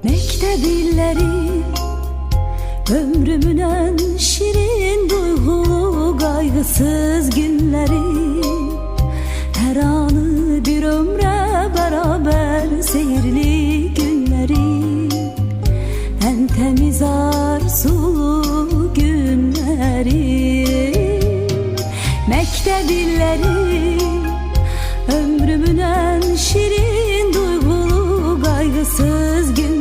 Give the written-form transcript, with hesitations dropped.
Mektep illeri ömrümün en şirin duygulu kaygısız günleri. Her anı bir ömre beraber seyirli günleri. En temiz arzulu günleri. Mektep illeri ömrümün en şirin duygulu kaygısız günleri.